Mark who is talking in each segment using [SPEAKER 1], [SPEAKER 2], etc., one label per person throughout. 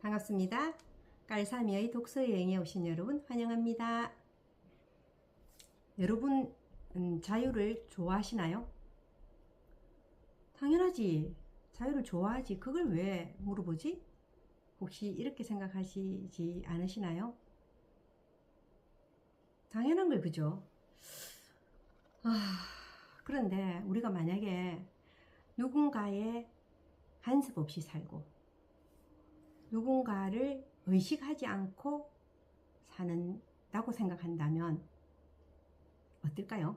[SPEAKER 1] 반갑습니다. 깔삼이의 독서여행에 오신 여러분 환영합니다. 여러분 자유를 좋아하시나요? 당연하지. 자유를 좋아하지. 그걸 왜 물어보지? 혹시 이렇게 생각하시지 않으시나요? 당연한 걸 그죠? 그런데 우리가 만약에 누군가의 간섭 없이 살고 누군가를 의식하지 않고 사는다고 생각한다면 어떨까요?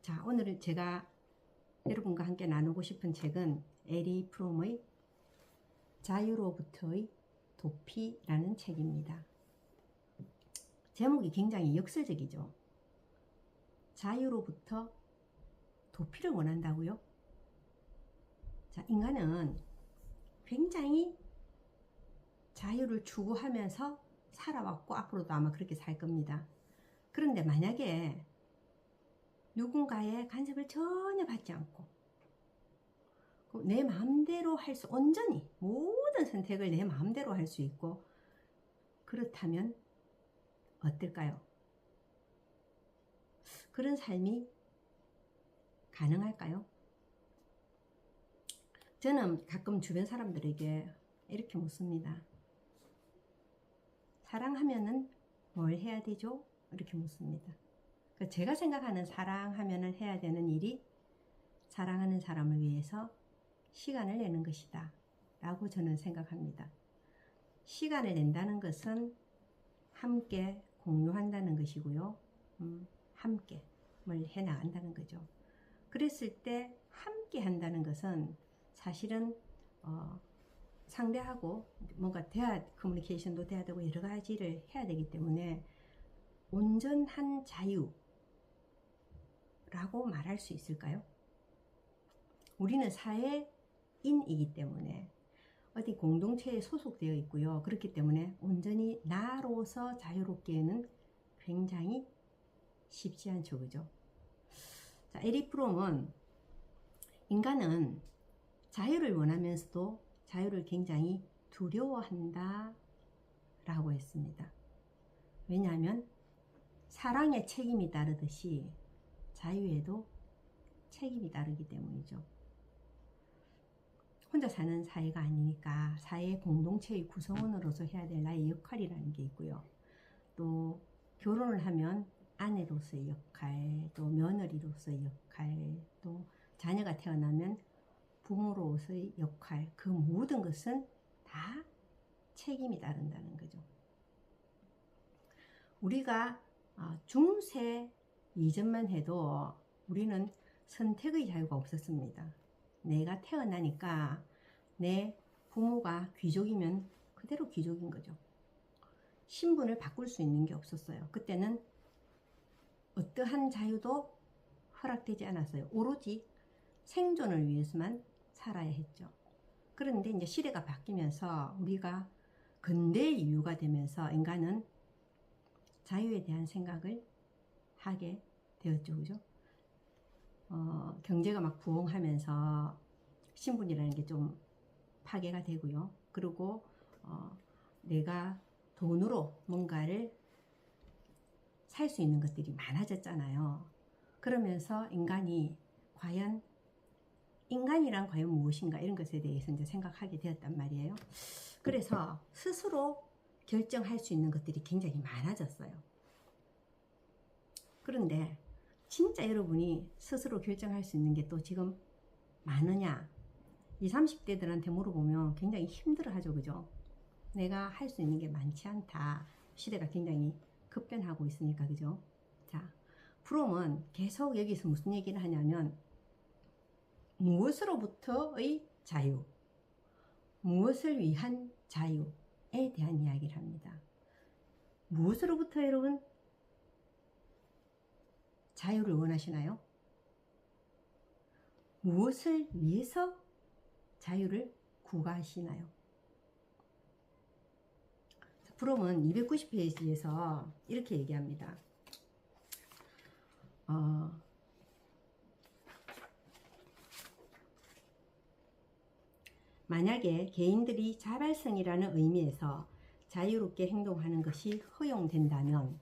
[SPEAKER 1] 자, 오늘은 제가 여러분과 함께 나누고 싶은 책은 에리 프롬의 자유로부터의 도피라는 책입니다. 제목이 굉장히 역설적이죠. 자유로부터 도피를 원한다고요? 자, 인간은 굉장히 자유를 추구하면서 살아왔고 앞으로도 아마 그렇게 살 겁니다. 그런데 만약에 누군가의 간섭을 전혀 받지 않고 내 마음대로 할 수, 온전히 모든 선택을 내 마음대로 할 수 있고 그렇다면 어떨까요? 그런 삶이 가능할까요? 저는 가끔 주변 사람들에게 이렇게 묻습니다. 사랑하면은 뭘 해야 되죠? 이렇게 묻습니다. 제가 생각하는 사랑하면은 해야 되는 일이 사랑하는 사람을 위해서 시간을 내는 것이다 라고 저는 생각합니다. 시간을 낸다는 것은 함께 공유한다는 것이고요. 함께 뭘 해나간다는 거죠. 그랬을 때 함께 한다는 것은 사실은 상대하고 뭔가 커뮤니케이션도 돼야 되고 여러 가지를 해야 되기 때문에 온전한 자유라고 말할 수 있을까요? 우리는 사회인이기 때문에 어디 공동체에 소속되어 있고요. 그렇기 때문에 온전히 나로서 자유롭게는 굉장히 쉽지 않죠. 그죠? 자, 에리 프롬은 인간은 자유를 원하면서도 자유를 굉장히 두려워한다 라고 했습니다. 왜냐하면 사랑에 책임이 따르듯이 자유에도 책임이 따르기 때문이죠. 혼자 사는 사회가 아니니까 사회 공동체의 구성원으로서 해야 될 나의 역할이라는 게 있고요. 또 결혼을 하면 아내로서의 역할, 또 며느리로서의 역할, 또 자녀가 태어나면 부모로서의 역할, 그 모든 것은 다 책임이 따른다는 거죠. 우리가 중세 이전만 해도 우리는 선택의 자유가 없었습니다. 내가 태어나니까 내 부모가 귀족이면 그대로 귀족인 거죠. 신분을 바꿀 수 있는 게 없었어요. 그때는 어떠한 자유도 허락되지 않았어요. 오로지 생존을 위해서만 살아야 했죠. 그런데 이제 시대가 바뀌면서 우리가 근대 이유가 되면서 인간은 자유에 대한 생각을 하게 되었죠. 그죠? 경제가 막 부흥하면서 신분이라는 게 좀 파괴가 되고요. 그리고 내가 돈으로 뭔가를 살 수 있는 것들이 많아졌잖아요. 그러면서 인간이란 과연 무엇인가 이런 것에 대해서 이제 생각하게 되었단 말이에요. 그래서 스스로 결정할 수 있는 것들이 굉장히 많아졌어요. 그런데 진짜 여러분이 스스로 결정할 수 있는 게 또 지금 많으냐? 20, 30대들한테 물어보면 굉장히 힘들어 하죠. 그죠? 내가 할 수 있는 게 많지 않다. 시대가 굉장히 급변하고 있으니까. 그죠? 자, 프롬은 계속 여기서 무슨 얘기를 하냐면 무엇으로부터의 자유, 무엇을 위한 자유에 대한 이야기를 합니다. 무엇으로부터 여러분 자유를 원하시나요? 무엇을 위해서 자유를 구가하시나요? 프롬은 290페이지에서 이렇게 얘기합니다. 만약에 개인들이 자발성이라는 의미에서 자유롭게 행동하는 것이 허용된다면,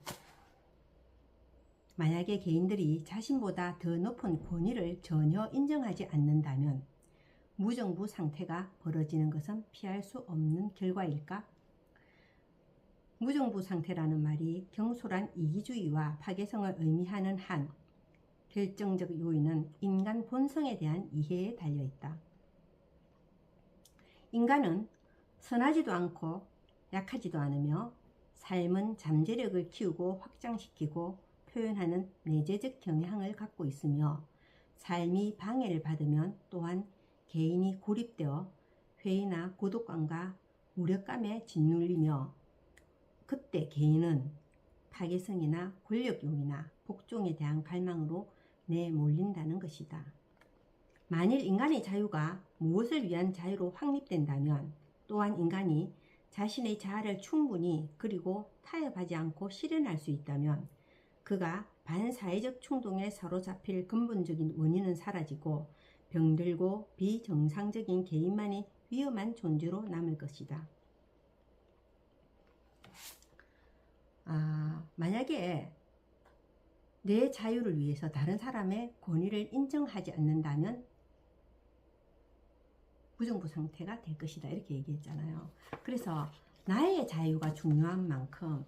[SPEAKER 1] 만약에 개인들이 자신보다 더 높은 권위를 전혀 인정하지 않는다면 무정부 상태가 벌어지는 것은 피할 수 없는 결과일까? 무정부 상태라는 말이 경솔한 이기주의와 파괴성을 의미하는 한 결정적 요인은 인간 본성에 대한 이해에 달려있다. 인간은 선하지도 않고 약하지도 않으며 삶은 잠재력을 키우고 확장시키고 표현하는 내재적 경향을 갖고 있으며, 삶이 방해를 받으면 또한 개인이 고립되어 회의나 고독감과 무력감에 짓눌리며, 그때 개인은 파괴성이나 권력욕이나 복종에 대한 갈망으로 내몰린다는 것이다. 만일 인간의 자유가 무엇을 위한 자유로 확립된다면, 또한 인간이 자신의 자아를 충분히 그리고 타협하지 않고 실현할 수 있다면 그가 반사회적 충동에 사로잡힐 근본적인 원인은 사라지고 병들고 비정상적인 개인만이 위험한 존재로 남을 것이다. 만약에 내 자유를 위해서 다른 사람의 권위를 인정하지 않는다면 무정부 상태가 될 것이다, 이렇게 얘기했잖아요. 그래서 나의 자유가 중요한 만큼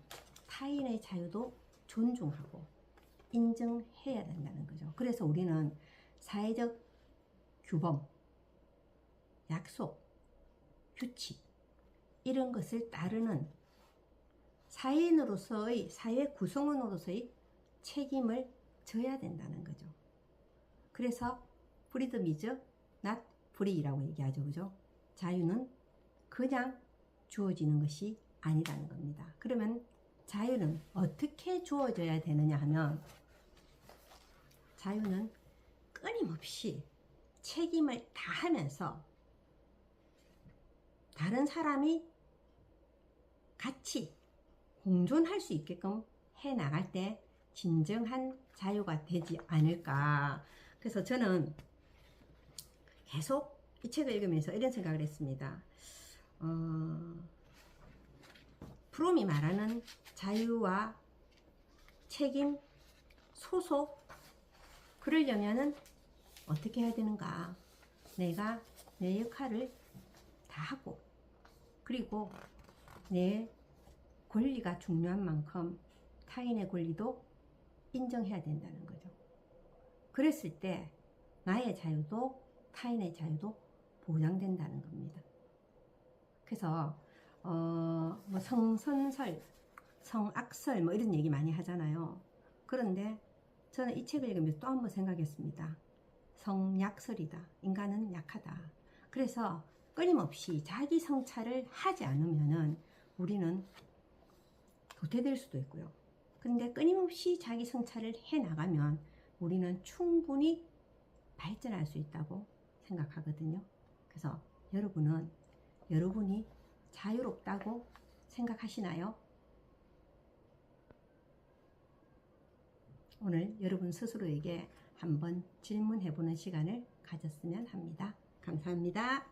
[SPEAKER 1] 타인의 자유도 존중하고 인정해야 된다는 거죠. 그래서 우리는 사회적 규범, 약속, 규칙 이런 것을 따르는 사회인으로서의, 사회 구성원으로서의 책임을 져야 된다는 거죠. 그래서 freedom is not free라고 얘기하죠. 그죠? 자유는 그냥 주어지는 것이 아니라는 겁니다. 그러면 자유는 어떻게 주어져야 되느냐 하면, 자유는 끊임없이 책임을 다하면서 다른 사람이 같이 공존할 수 있게끔 해 나갈 때 진정한 자유가 되지 않을까. 그래서 저는 계속 이 책을 읽으면서 이런 생각을 했습니다. 프롬이 말하는 자유와 책임, 소속, 그러려면은 어떻게 해야 되는가? 내가 내 역할을 다 하고, 그리고 내 권리가 중요한 만큼 타인의 권리도 인정해야 된다는 거죠. 그랬을 때 나의 자유도 타인의 자유도 보장된다는 겁니다. 그래서 뭐 성선설, 성악설 뭐 이런 얘기 많이 하잖아요. 그런데 저는 이 책을 읽으면서 또 한 번 생각했습니다. 성약설이다. 인간은 약하다. 그래서 끊임없이 자기 성찰을 하지 않으면은 우리는 도태될 수도 있고요. 근데 끊임없이 자기 성찰을 해 나가면 우리는 충분히 발전할 수 있다고 생각하거든요. 그래서 여러분은 여러분이 자유롭다고 생각하시나요? 오늘 여러분 스스로에게 한번 질문해보는 시간을 가졌으면 합니다. 감사합니다.